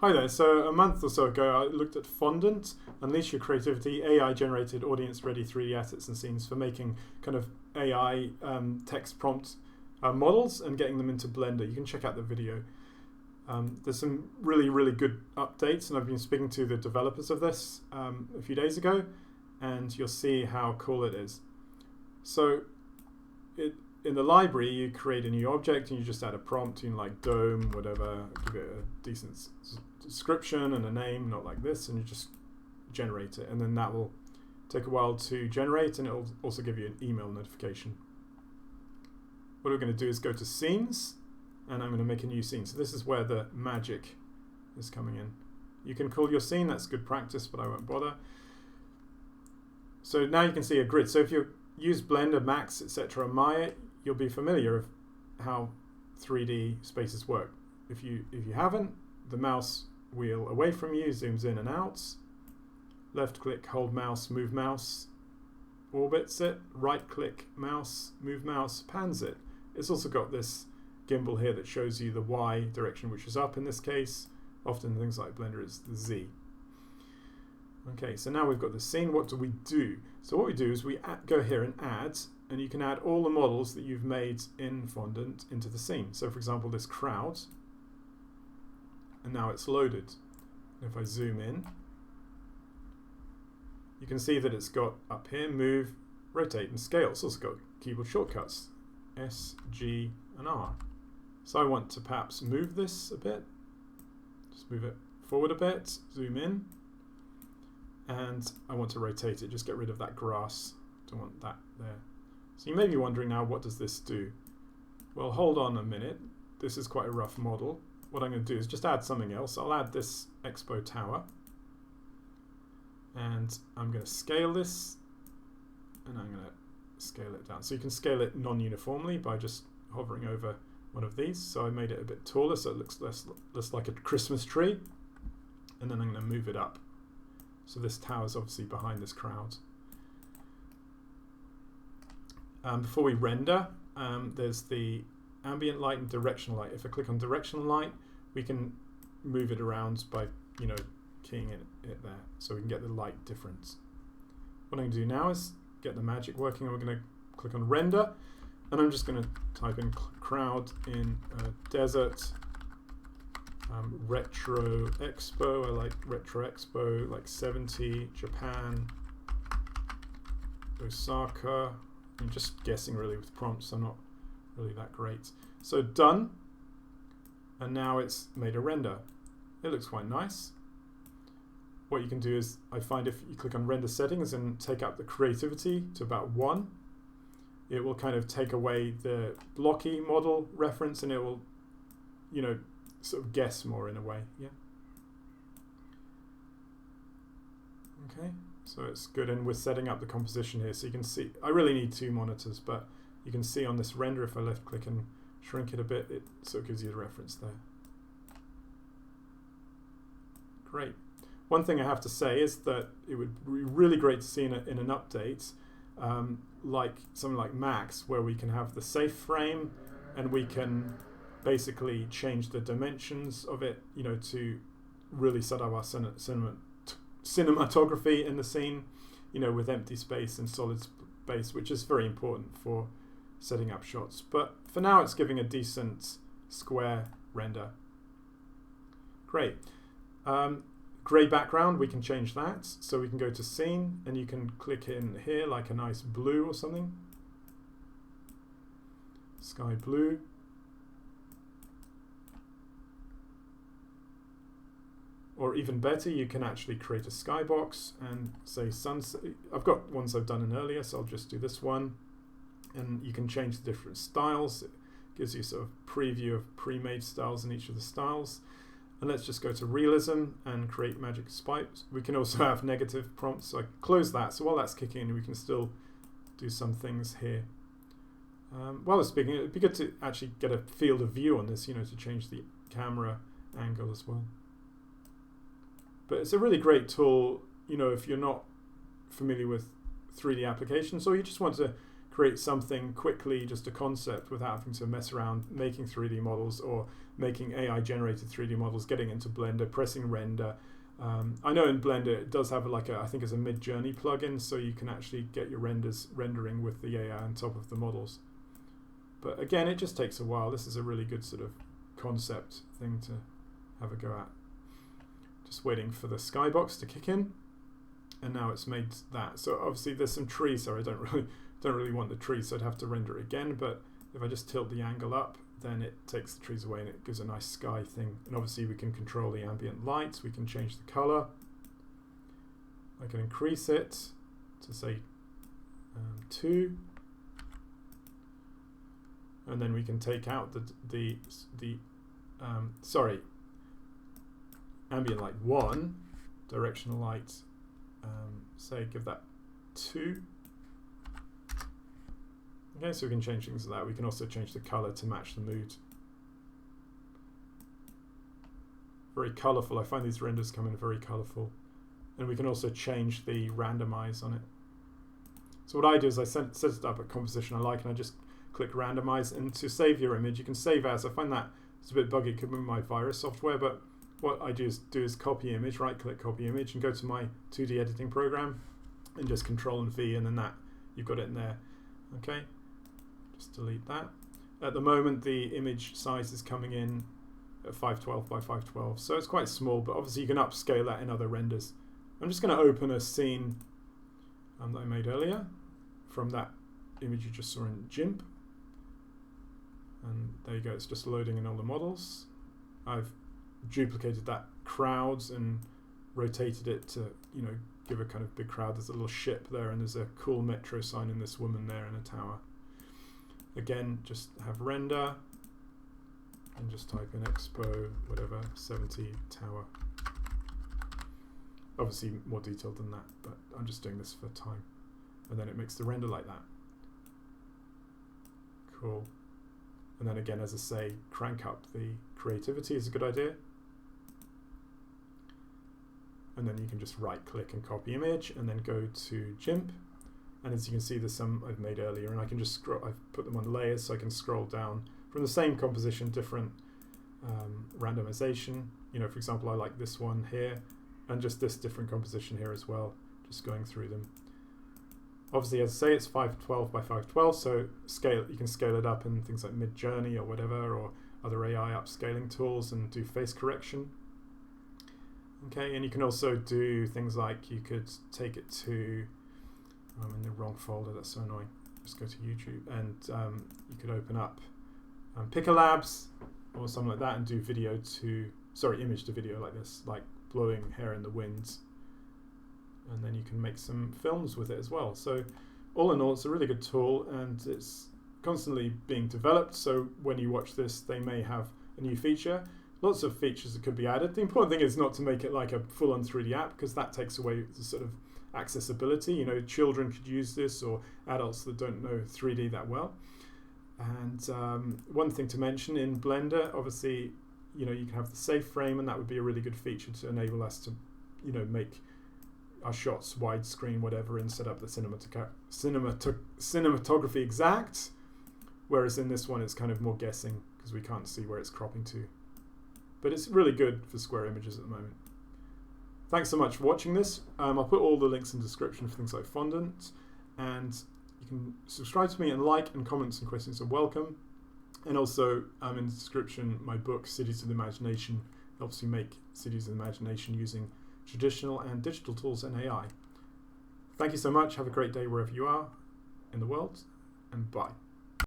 Hi there. So a month or so ago, I looked at Fondant, Unleash Your Creativity, AI-generated audience-ready 3D assets and scenes for making kind of AI text prompt models and getting them into Blender. You can check out the video. There's some really good updates, and I've been speaking to the developers of this a few days ago, and you'll see how cool it is. So in the library, you create a new object and you just add a prompt, like dome, whatever, give it a decent description and a name, not like this, and you just generate it. And then that will take a while to generate, and it'll also give you an email notification. What we're going to do is go to scenes, and I'm going to make a new scene. So this is where the magic is coming in. You can call your scene, that's good practice, but I won't bother. So now you can see a grid. So if you use Blender, Max, etc., Maya, you'll be familiar with how 3D spaces work. If you haven't, the mouse wheel away from you zooms in and out. Left click, hold mouse, move mouse, orbits it. Right click, mouse, move mouse, pans it. It's also got this gimbal here that shows you the Y direction, which is up in this case. Often things like Blender is the Z. Okay, so now we've got the scene. What do we do? So what we do is we go here and add, and you can add all the models that you've made in Fondant into the scene. So for example, this crowd, and now it's loaded. If I zoom in, you can see that it's got up here, move, rotate, and scale. It's also got keyboard shortcuts, S, G, and R. So I want to perhaps move this a bit, just move it forward a bit, zoom in, and I want to rotate it, just get rid of that grass. Don't want that there. So you may be wondering now, what does this do? Well, hold on a minute. This is quite a rough model. What I'm going to do is just add something else. I'll add this Expo Tower, and I'm going to scale this, and I'm going to scale it down. So you can scale it non-uniformly by just hovering over one of these. So I made it a bit taller so it looks less like a Christmas tree, and then I'm going to move it up. So this tower is obviously behind this crowd. Before we render, there's the ambient light and directional light. If I click on directional light, we can move it around by keying it there, so we can get the light difference. What I'm going to do now is get the magic working, and we're going to click on render, and I'm just going to type in crowd in desert, retro expo. I like retro expo, like 70, Japan, Osaka. I'm just guessing really with prompts, I'm not really that great. So done, and now it's made a render. It looks quite nice. What you can do is, I find if you click on render settings and take up the creativity to about 1, it will kind of take away the blocky model reference, and it will, sort of guess more in a way. Yeah. Okay. So it's good, and we're setting up the composition here, so you can see, I really need 2 monitors, but you can see on this render, if I left click and shrink it a bit, it sort of gives you the reference there. Great. One thing I have to say is that it would be really great to see in an update, like something like Max, where we can have the safe frame, and we can basically change the dimensions of it, to really set up our cinematography in the scene, with empty space and solid space, which is very important for setting up shots. But for now, it's giving a decent square render. Great. Gray background, we can change that. So we can go to scene, and you can click in here like a nice blue or something. Sky blue. Or even better, you can actually create a skybox and say sunset. I've got ones I've done in earlier, so I'll just do this one. And you can change the different styles. It gives you sort of preview of pre-made styles in each of the styles. And let's just go to realism and create magic spikes. We can also have negative prompts, so I close that. So while that's kicking in, we can still do some things here. While we're speaking, it'd be good to actually get a field of view on this, to change the camera angle as well. But it's a really great tool, if you're not familiar with 3D applications, or you just want to create something quickly, just a concept, without having to mess around making 3D models or making AI generated 3D models, getting into Blender, pressing render. I know in Blender it does have I think it's a Mid-Journey plugin, so you can actually get your rendering with the AI on top of the models. But again, it just takes a while. This is a really good sort of concept thing to have a go at. Just waiting for the skybox to kick in, and now it's made that. So obviously there's some trees, so I don't really want the trees, so I'd have to render it again. But if I just tilt the angle up, then it takes the trees away and it gives a nice sky thing. And obviously we can control the ambient light, we can change the color. I can increase it to say 2, and then we can take out the ambient light 1, directional light, say give that 2. Okay, so we can change things like that. We can also change the color to match the mood. Very colorful. I find these renders come in very colorful. And we can also change the randomize on it. So what I do is I set it up a composition I like, and I just click randomize. And to save your image, you can save as. I find that it's a bit buggy. It could be my virus software, but what I do is copy image, right click copy image, and go to my 2D editing program and just Control and V, and then that you've got it in there. Okay. Just delete that. At the moment, the image size is coming in at 512 by 512, so it's quite small, but obviously you can upscale that in other renders. I'm just going to open a scene that I made earlier from that image you just saw in GIMP. And there you go, it's just loading in all the models. I've duplicated that crowds and rotated it to, give a kind of big crowd. There's a little ship there, and there's a cool metro sign and this woman there in a tower. Again, just have render and just type in expo, whatever, 70 tower. Obviously more detailed than that, but I'm just doing this for time. And then it makes the render like that. Cool. And then again, as I say, crank up the creativity is a good idea. And then you can just right click and copy image, and then go to GIMP. And as you can see, there's some I've made earlier, and I can just scroll. I've put them on layers, so I can scroll down from the same composition, different randomization. For example, I like this one here, and just this different composition here as well. Just going through them. Obviously, as I say, it's 512 by 512, so you can scale it up in things like Mid-Journey or whatever, or other AI upscaling tools, and do face correction. Okay, and you can also do things like you could take it to. I'm in the wrong folder, that's so annoying. Just go to YouTube, and you could open up Picker Labs or something like that and do image to video like this, like blowing hair in the wind. And then you can make some films with it as well. So all in all, it's a really good tool, and it's constantly being developed. So when you watch this, they may have a new feature. Lots of features that could be added. The important thing is not to make it like a full-on 3D app, because that takes away the sort of accessibility. Children could use this, or adults that don't know 3D that well. And one thing to mention in Blender, obviously, you can have the safe frame, and that would be a really good feature to enable us to, make our shots widescreen, whatever, and set up the cinematography exact. Whereas in this one, it's kind of more guessing, because we can't see where it's cropping to. But it's really good for square images at the moment. Thanks so much for watching this. I'll put all the links in the description for things like Fondant, and you can subscribe to me, and like and comments and questions are welcome. And also in the description, my book, Cities of the Imagination, helps you make cities of the imagination using traditional and digital tools and AI. Thank you so much. Have a great day wherever you are in the world, and bye.